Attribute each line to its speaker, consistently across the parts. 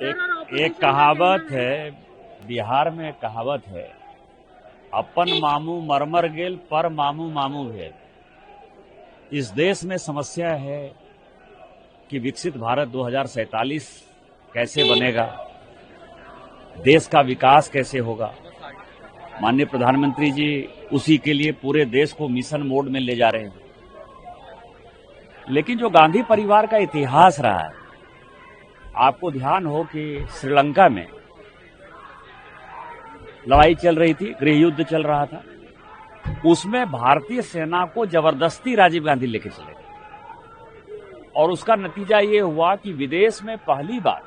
Speaker 1: एक कहावत है, बिहार में एक कहावत है, अपन मामू मरमर गेल पर मामू मामू भेल। इस देश में समस्या है कि विकसित भारत 2047 कैसे बनेगा, देश का विकास कैसे होगा। माननीय प्रधानमंत्री जी उसी के लिए पूरे देश को मिशन मोड में ले जा रहे हैं। लेकिन जो गांधी परिवार का इतिहास रहा है, आपको ध्यान हो कि श्रीलंका में लड़ाई चल रही थी, गृह युद्ध चल रहा था, उसमें भारतीय सेना को जबरदस्ती राजीव गांधी लेके चले गए और उसका नतीजा ये हुआ कि विदेश में पहली बार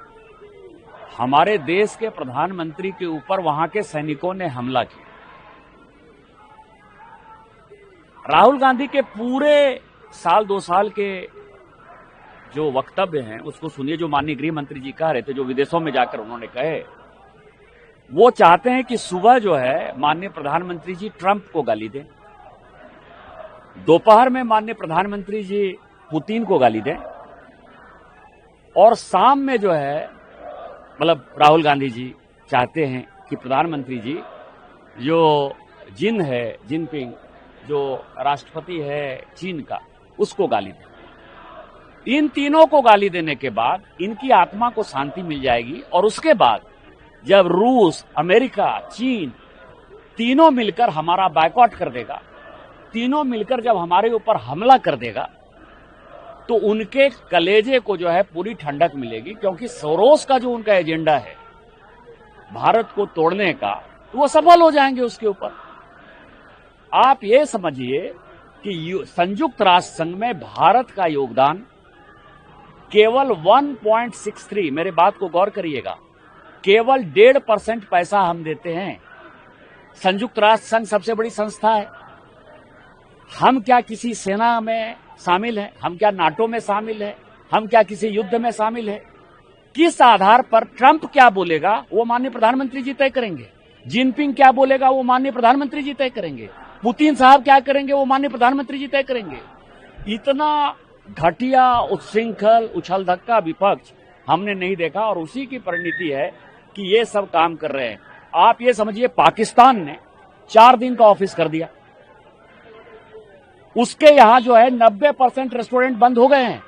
Speaker 1: हमारे देश के प्रधानमंत्री के ऊपर वहां के सैनिकों ने हमला किया। राहुल गांधी के पूरे साल 2 साल के जो वक्तव्य हैं उसको सुनिए, जो माननीय गृह मंत्री जी कह रहे थे, जो विदेशों में जाकर उन्होंने कहे। वो चाहते हैं कि सुबह जो है माननीय प्रधानमंत्री जी ट्रंप को गाली दें, दोपहर में माननीय प्रधानमंत्री जी पुतिन को गाली दें, और शाम में जो है मतलब राहुल गांधी जी चाहते हैं कि प्रधानमंत्री जी जो जिनपिंग जो राष्ट्रपति है चीन का, उसको गाली दें। इन तीनों को गाली देने के बाद इनकी आत्मा को शांति मिल जाएगी, और उसके बाद जब रूस, अमेरिका, चीन तीनों मिलकर हमारा बायकॉट कर देगा, तीनों मिलकर जब हमारे ऊपर हमला कर देगा, तो उनके कलेजे को जो है पूरी ठंडक मिलेगी। क्योंकि सोरोस का जो उनका एजेंडा है भारत को तोड़ने का, तो वो सफल हो जाएंगे उसके ऊपर। आप ये समझिए कि संयुक्त राष्ट्र संघ में भारत का योगदान केवल 1.63, मेरे बात को गौर करिएगा, केवल 1.5% पैसा हम देते हैं। संयुक्त राष्ट्र संघ सबसे बड़ी संस्था है। हम क्या किसी सेना में शामिल हैं? हम क्या नाटो में शामिल हैं? हम क्या किसी युद्ध में शामिल हैं? किस आधार पर ट्रंप क्या बोलेगा वो माननीय प्रधानमंत्री जी तय करेंगे, जिनपिंग क्या बोलेगा वो माननीय प्रधानमंत्री जी तय करेंगे, पुतिन साहब क्या करेंगे वो माननीय प्रधानमंत्री जी तय करेंगे। इतना घटिया, उच्छृंखल, उछल धक्का विपक्ष हमने नहीं देखा, और उसी की परिणति है कि ये सब काम कर रहे हैं। आप ये समझिए, पाकिस्तान ने 4 दिन का ऑफिस कर दिया, उसके यहां जो है 90% रेस्टोरेंट बंद हो गए हैं,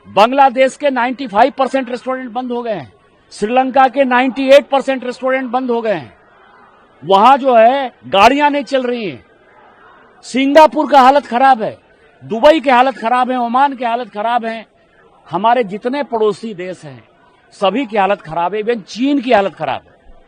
Speaker 1: बांग्लादेश के 95% रेस्टोरेंट बंद हो गए हैं, श्रीलंका के 98% रेस्टोरेंट बंद हो गए हैं, वहां जो है गाड़ियां नहीं चल रही हैं, सिंगापुर का हालत खराब है, दुबई की हालत खराब है, ओमान की हालत खराब है, हमारे जितने पड़ोसी देश हैं सभी की हालत खराब है, इवन चीन की हालत खराब है।